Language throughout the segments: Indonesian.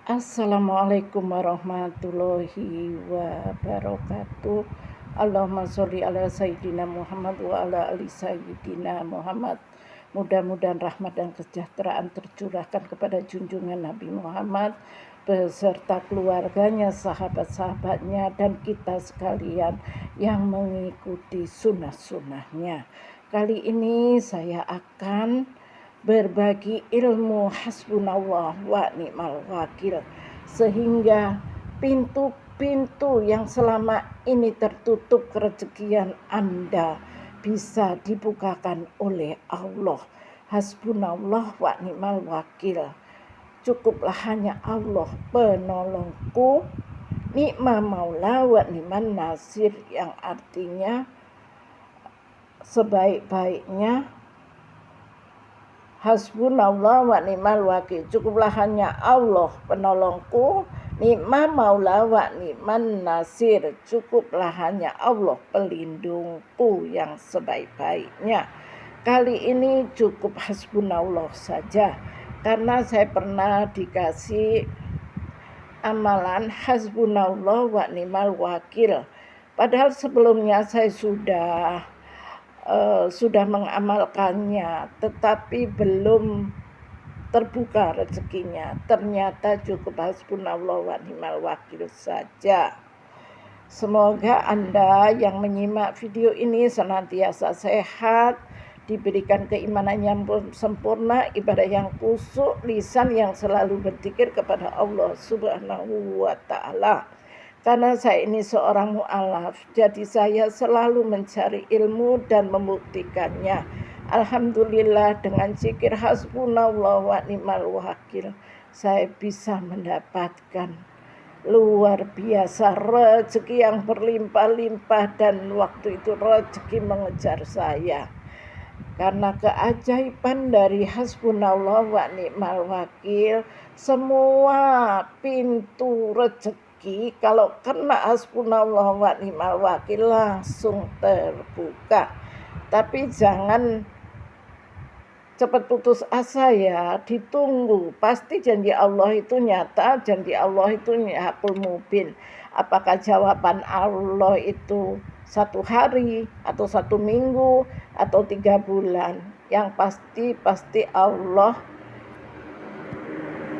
Assalamualaikum warahmatullahi wabarakatuh. Allahumma sholli ala sayyidina Muhammad wa ala ali sayyidina Muhammad. Mudah-mudahan rahmat dan kesejahteraan tercurahkan kepada junjungan Nabi Muhammad beserta keluarganya, sahabat-sahabatnya, dan kita sekalian yang mengikuti sunnah-sunnahnya. Kali ini saya akan berbagi ilmu hasbunallah wa ni'mal wakil, sehingga pintu-pintu yang selama ini tertutup kerezekian Anda bisa dibukakan oleh Allah. Hasbunallah wa ni'mal wakil, cukuplah hanya Allah penolongku, ni'ma maula wa ni'man nasir, yang artinya sebaik-baiknya hasbunallah wa ni'mal wakil, cukuplah hanya Allah penolongku, ni'ma maula wa ni'man nasir, cukuplah hanya Allah pelindungku yang sebaik-baiknya. Kali ini cukup hasbunallah saja, karena saya pernah dikasih amalan hasbunallah wa ni'mal wakil. Padahal sebelumnya saya sudah mengamalkannya, tetapi belum terbuka rezekinya. Ternyata cukup hasbunallah wa ni'mal wakil saja. Semoga Anda yang menyimak video ini senantiasa sehat, diberikan keimanan yang sempurna, ibadah yang khusyuk, lisan yang selalu berzikir kepada Allah Subhanahu wa ta'ala. Karena saya ini seorang mu'alaf, jadi saya selalu mencari ilmu dan membuktikannya. Alhamdulillah, dengan zikir hasbunallah wa ni'mal wakil, saya bisa mendapatkan luar biasa rezeki yang berlimpah-limpah, dan waktu itu rezeki mengejar saya. Karena keajaiban dari hasbunallah wa ni'mal wakil, semua pintu rezeki kalau kena hasbunallah wa ni'mal wakil langsung terbuka. Tapi jangan cepat putus asa ya, ditunggu. Pasti janji Allah itu nyata, janji Allah itu hakul mubin. Apakah jawaban Allah itu 1 hari atau 1 minggu atau 3 bulan? Yang pasti Allah,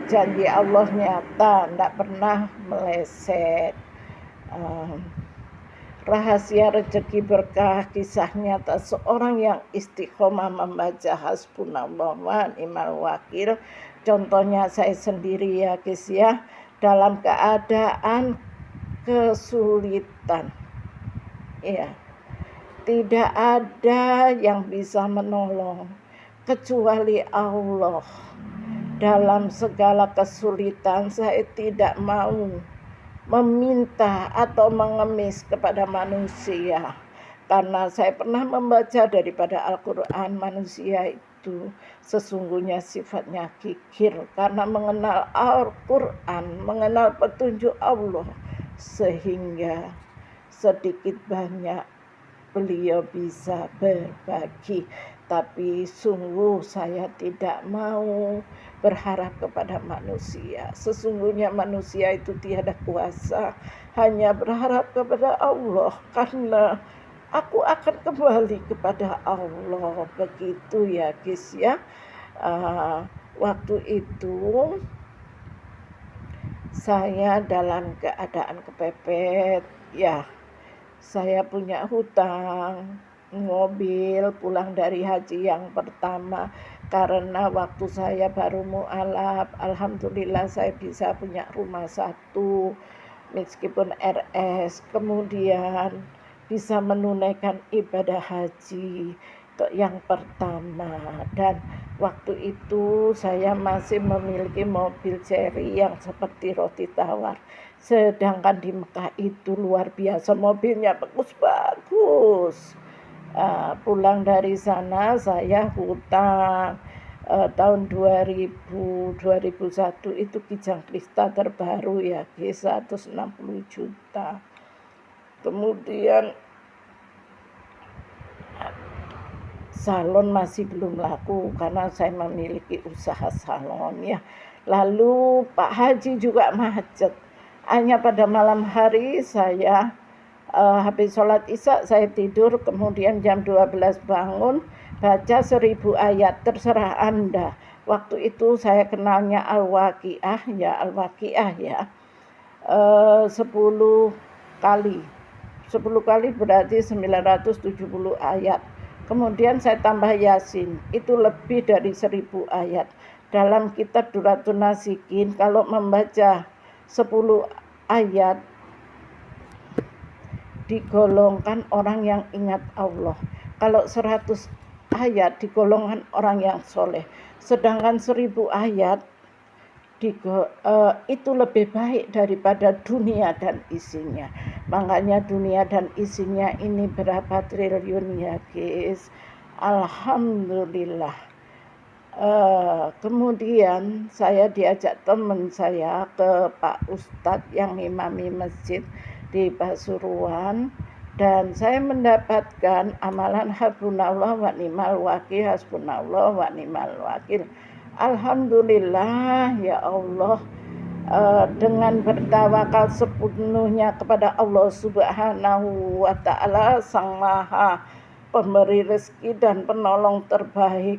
janji Allah nyata, tidak pernah meleset. Rahasia rezeki berkah, kisah nyata seorang yang istiqomah membaca hasbunallah wa ni'mal wakil. Contohnya saya sendiri ya guys ya, dalam keadaan kesulitan ya, tidak ada yang bisa menolong kecuali Allah. Dalam segala kesulitan saya tidak mau meminta atau mengemis kepada manusia, karena saya pernah membaca daripada Al-Quran, manusia itu sesungguhnya sifatnya kikir karena mengenal Al-Quran, mengenal petunjuk Allah, sehingga sedikit banyak beliau bisa berbagi. Tapi sungguh saya tidak mau berharap kepada manusia. Sesungguhnya manusia itu tiada kuasa, hanya berharap kepada Allah, karena aku akan kembali kepada Allah. Begitu ya guys ya. Waktu itu saya dalam keadaan kepepet ya. Saya punya hutang mobil pulang dari haji yang pertama, karena waktu saya baru mu'alaf, alhamdulillah saya bisa punya rumah 1 meskipun RS, kemudian bisa menunaikan ibadah haji untuk yang pertama. Dan waktu itu saya masih memiliki mobil Cherry yang seperti roti tawar, sedangkan di Mekah itu luar biasa mobilnya bagus-bagus. Pulang dari sana saya hutang tahun 2001 itu Kijang Krista terbaru ya, 160 juta. Kemudian salon masih belum laku karena saya memiliki usaha salon ya. Lalu Pak Haji juga macet. Hanya pada malam hari saya habis sholat isya saya tidur, kemudian jam 12 bangun, baca 1000 ayat, terserah Anda. Waktu itu saya kenalnya Al-Waqiah ya, 10 kali. 10 kali berarti 970 ayat. Kemudian saya tambah Yasin, itu lebih dari 1000 ayat. Dalam kitab Duratun Nasikin, kalau membaca 10 ayat digolongkan orang yang ingat Allah. Kalau 100 ayat digolongkan orang yang soleh. Sedangkan 1000 ayat itu lebih baik daripada dunia dan isinya. Makanya dunia dan isinya ini berapa triliun ya guys. Alhamdulillah. Kemudian saya diajak teman saya ke Pak Ustadz yang imami masjid di Pasuruan, dan saya mendapatkan amalan hasbunallah wa ni'mal wakil, hasbunallah wa ni'mal wakil. Alhamdulillah ya Allah, dengan bertawakal sepenuhnya kepada Allah Subhanahu wa Ta'ala, Sang Maha Pemberi rezeki dan penolong terbaik.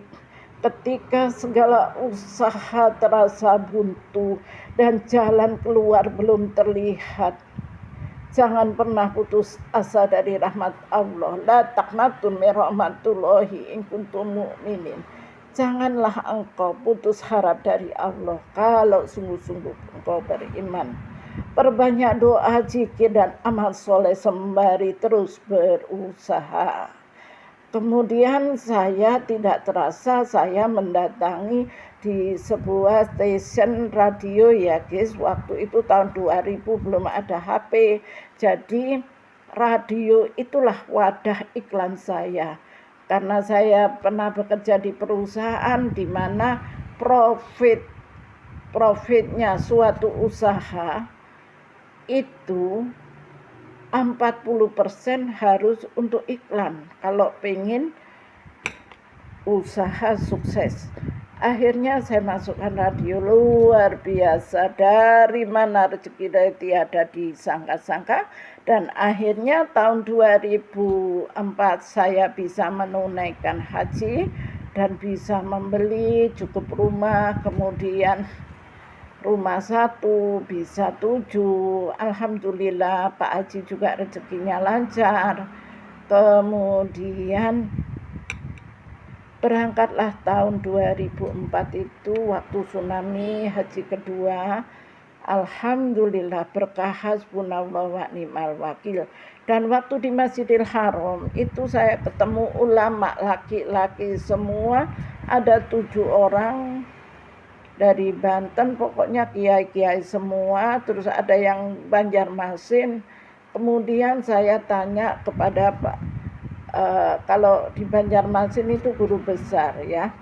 Ketika segala usaha terasa buntu dan jalan keluar belum terlihat, jangan pernah putus asa dari rahmat Allah. La taqnatu min rahmatullahi in kuntum mu'minin. Janganlah engkau putus harap dari Allah kalau sungguh-sungguh engkau beriman. Perbanyak doa, zikir, dan amal soleh sembari terus berusaha. Kemudian saya tidak terasa saya mendatangi di sebuah stasiun radio ya guys. Waktu itu tahun 2000 belum ada HP. Jadi radio itulah wadah iklan saya. Karena saya pernah bekerja di perusahaan di mana profitnya suatu usaha itu 40% harus untuk iklan kalau pengen usaha sukses. Akhirnya saya masukkan radio, luar biasa, dari mana rezeki dari tiada disangka-sangka. Dan akhirnya tahun 2004 saya bisa menunaikan haji dan bisa membeli cukup rumah, kemudian rumah 1 bisa 7. Alhamdulillah Pak Haji juga rezekinya lancar. Kemudian berangkatlah tahun 2004 itu waktu tsunami haji kedua. Alhamdulillah berkah hasbunallah wa ni'mal wakil. Dan waktu di Masjidil Haram itu saya ketemu ulama laki-laki semua, ada 7 orang dari Banten, pokoknya kiai-kiai semua. Terus ada yang Banjarmasin. Kemudian saya tanya kepada Pak, kalau di Banjarmasin itu guru besar ya,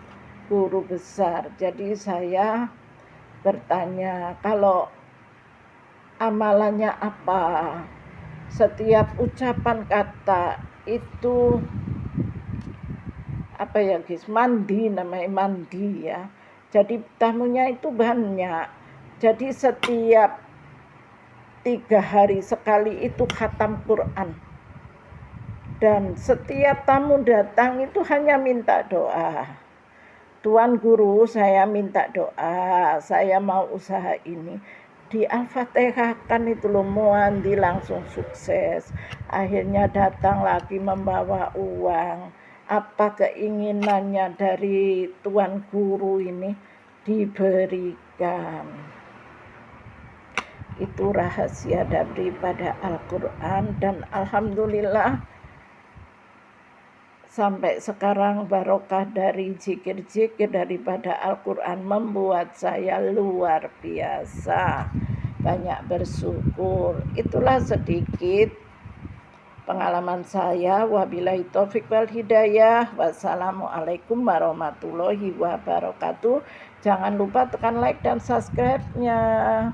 guru besar. Jadi saya bertanya, kalau amalannya apa? Setiap ucapan kata itu apa ya guys, mandi, namanya mandi ya. Jadi tamunya itu banyak. Jadi setiap 3 hari sekali itu khatam Quran. Dan setiap tamu datang itu hanya minta doa. Tuan Guru, saya minta doa, saya mau usaha ini. Di Al-Fatihah kan itu loh, Muandi langsung sukses. Akhirnya datang lagi membawa uang. Apa keinginannya dari Tuan Guru ini diberikan. Itu rahasia daripada Al-Quran. Dan Alhamdulillah sampai sekarang barokah dari zikir-zikir daripada Al-Quran membuat saya luar biasa banyak bersyukur. Itulah sedikit pengalaman saya. Wabillahi taufik wal hidayah. Wassalamualaikum warahmatullahi wabarakatuh. Jangan lupa tekan like dan subscribe-nya.